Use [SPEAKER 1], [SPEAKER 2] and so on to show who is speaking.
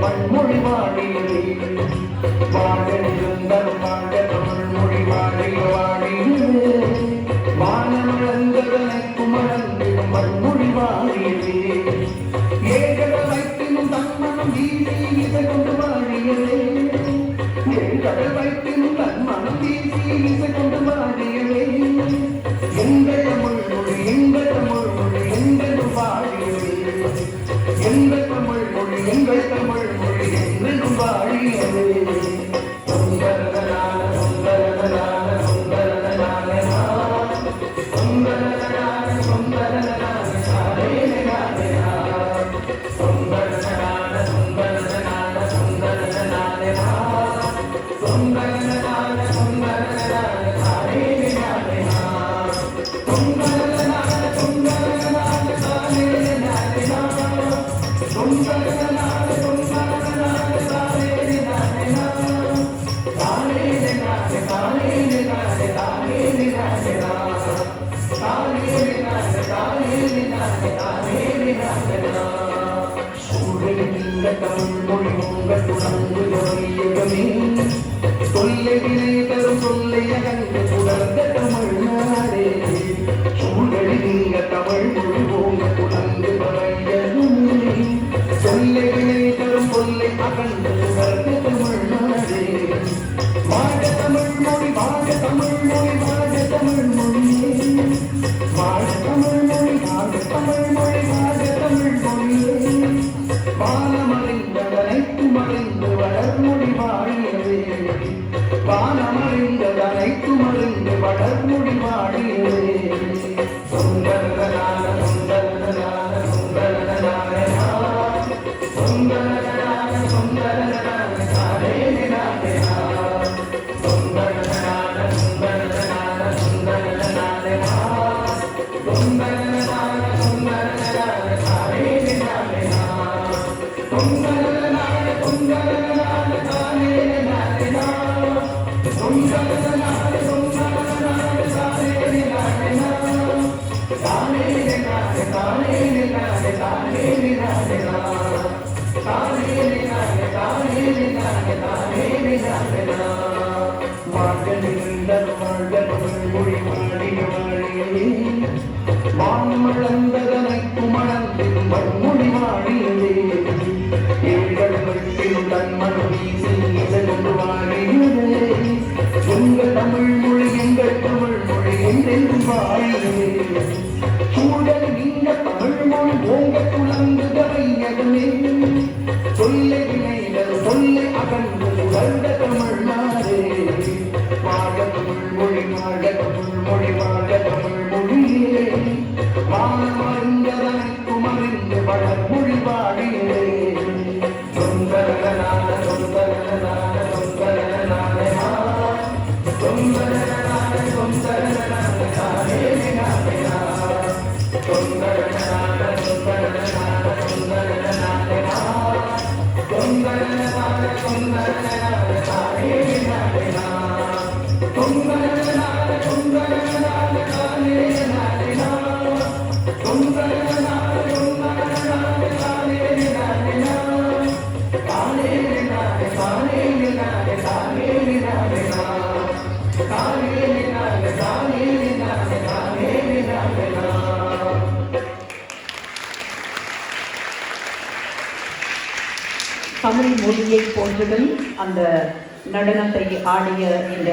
[SPEAKER 1] மண்மொழி வாழியவே வாழெழுந்தர் வாழ தமிழ்மொழி வாழிய வாழியவே வானமிழந்ததனை குமரந்திடும் மண்மொழி வாழியவே ஏகட வைத்தினும் தன்மனம் வீசி இசை கொண்டு வாழியவே ஏகட வைத்தினும் தன்மனம் வீசி இசை கொண்டு வாழியவே எங்கள் தமிழ்மொழி எங்கள் தமிழ்மொழி எங்கள் வாழியவே எங்கள் தமிழ்மொழி எங்கள் தமிழ்மொழி எங்கள் வாழியவே சுந்தரனான சுந்தரனான சுந்தரனான சுந்தரனான சுந்தரனான சாரேனான சுந்தரனான சுந்தரனான சுந்தரனான சுந்தரனான சுந்தரனான சாரேனான சுந்தரனான சுந்தரனான தமிழ்மொழி உங்கள் துணங்கு ஜோதியகமே தொல்லை வினை தரும் தொல்லை அகன்று புலர்ந்த தமிழ்நாடே சூழல் நீங்க தமிழ்மொழி உங்க துணங்கு பழையதுமே தொல்லை வினை தரும் தொல்லை அகன்று புலர்ந்த தமிழ்நாடே வாழ தமிழ்மொழி வாழ தமிழ்மொழி வாழ தமிழ்மொழியே வாழ தமிழ்மொழி வாழ தமிழ்மொழி வாழ தமிழ்மொழியே வானமறிந்ததனைத்துமறிந்து வளர்மொழி வாழியவே வானமறிந்ததனைத்துமறிந்து வளர்மொழி வாழியவே சுந்தரனான சுந்தரனான சுந்தரனான சுந்தரனான சுந்தரனான சாரேனான சுந்தரனான சுந்தரனான சுந்தரனான சுந்தரனான சுந்தரனான சாரேனான சுந்தரனான சுந்தரனான சாரேனான சுந்தரனான சுந்தரனான சாரேனான சாரேனான சாரேனான சாரேனான வாழ்கின்றர் வாழ்க தமிழ்மொழி வாழிய வாழியவே வான்மழந்ததனை குமரந்தின் மண்மொழி வாழியவே ஏழ்கள் வெட்டிலும் தன்மனு வீசி இசைந்து வாழியவே எங்கள் தமிழ்மொழி எங்கள் தமிழ்மொழி என்றென்று வாழியவே சூழல் நீங்க தமிழ்மொழி ஓங்க துளங்கு தவையகமே சொல்லை வினைகள் சொல்லை அகன்று உலர்ந்த தமிழ்நாடே வாழ தமிழ்மொழி வாழ தமிழ்மொழி வாழ தமிழ்மொழியே வானமறிந்ததனை குமரிந்து வளர்மொழி வாழியே சுந்தரனான சுந்தரனான சுந்தரனான சுந்தரனான சுந்தரனான சாரேனான சுந்தரனான சுந்தரனான சுந்தரனான சுந்தரனான சுந்தரனான சாரேனான சுந்தரனான சுந்தரனான சாரேனான சுந்தரனான சுந்தரனான சாரேனான சாரேனான சாரேனான சாரேனான சாரேனான சாரேனான சாரேனான
[SPEAKER 2] தமிழ் மொழியை போன்றதும் அந்த நடனத்தை ஆடிய இந்த